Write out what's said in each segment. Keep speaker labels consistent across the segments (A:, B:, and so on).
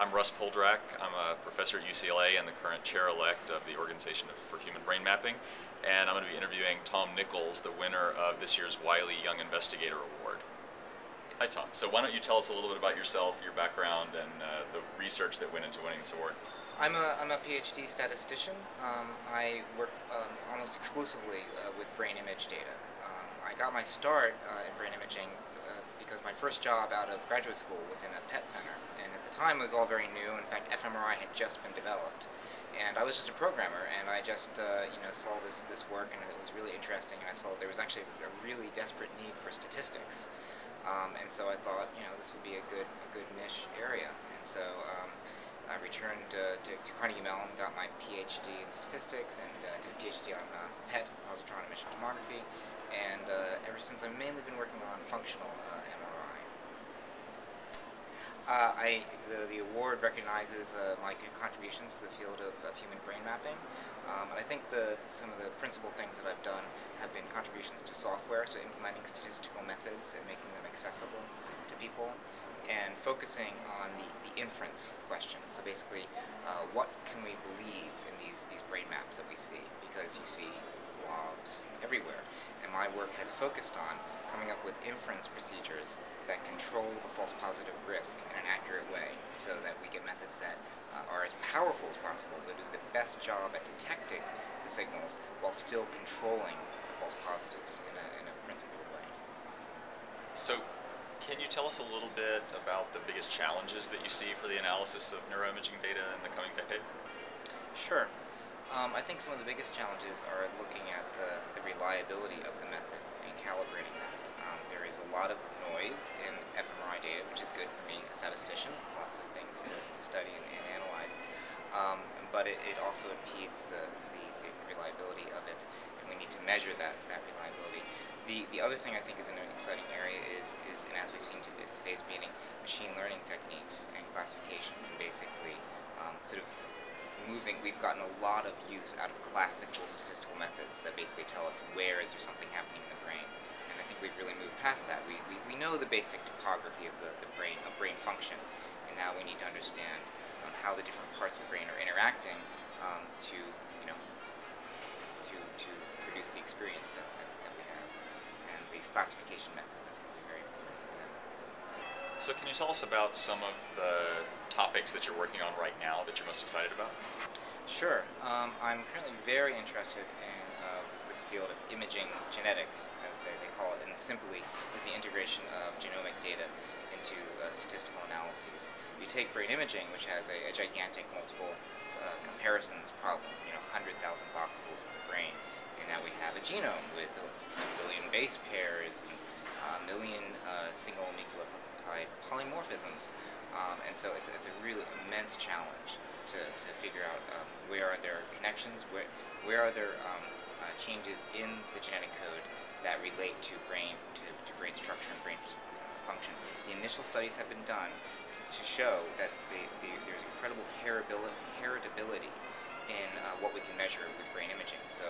A: I'm Russ Poldrack. I'm a professor at UCLA and the current chair-elect of the Organization for Human Brain Mapping. And I'm going to be interviewing Tom Nichols, the winner of this year's Wiley Young Investigator Award. Hi, Tom. So why don't you tell us a little bit about yourself, your background, and the research that went into winning this award?
B: I'm a PhD statistician. I work almost exclusively with brain image data. I got my start in brain imaging because my first job out of graduate school was in a PET center, and at the time it was all very new. In fact, fMRI had just been developed, and I was just a programmer, and I just saw this work, and it was really interesting, and I saw there was actually a really desperate need for statistics, and so I thought, this would be a good niche area, and so I returned to Carnegie Mellon, got my PhD in statistics, and did a PhD on PET, positron emission tomography, and ever since I've mainly been working on functional MRI. The award recognizes my contributions to the field of human brain mapping, and I think some of the principal things that I've done have been contributions to software, so implementing statistical methods and making them accessible to people, and focusing on the inference question. So basically, what can we believe in these brain maps that we see? Because you see blobs everywhere, and my work has focused on coming up with inference procedures that control the false positive risk in an accurate way, so that we get methods that are as powerful as possible to do the best job at detecting the signals while still controlling the false positives in a principled way.
A: So, can you tell us a little bit about the biggest challenges that you see for the analysis of neuroimaging data in the coming decade?
B: Sure. I think some of the biggest challenges are looking at the reliability of the method and calibrating that. There is a lot of noise in fMRI data, which is good for me, a statistician, lots of things to study and analyze, but it also impedes the reliability of it, and we need to measure that reliability. The other thing I think is an exciting area is and as we've seen in today's meeting, machine learning techniques and classification, and basically we've gotten a lot of use out of classical statistical methods that basically tell us where is there something happening in the brain. And I think we've really moved past that. We know the basic topography of the brain, of brain function, and now we need to understand how the different parts of the brain are interacting to produce the experience that we have. And these classification methods, I think, will be very important for that.
A: So can you tell us about some of the topics that you're working on right now that you're most excited about?
B: Sure. I'm currently very interested in this field of imaging genetics, as they call it, and simply is the integration of genomic data into statistical analyses. You take brain imaging, which has a gigantic multiple comparisons problem, 100,000 voxels in the brain, and now we have a genome with 2 billion base pairs and a million single nucleotide polymorphisms. And so it's a really immense challenge to figure out where are there connections, where are there changes in the genetic code that relate to brain structure and brain function. The initial studies have been done to show that there's incredible heritability in what we can measure with brain imaging. So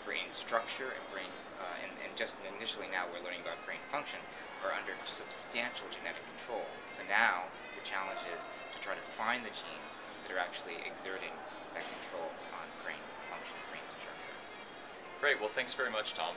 B: brain structure and and just initially now we're learning about brain function are under substantial genetic control. So now the challenge is to try to find the genes that are actually exerting that control on brain function, brain structure.
A: Great. Well, thanks very much, Tom.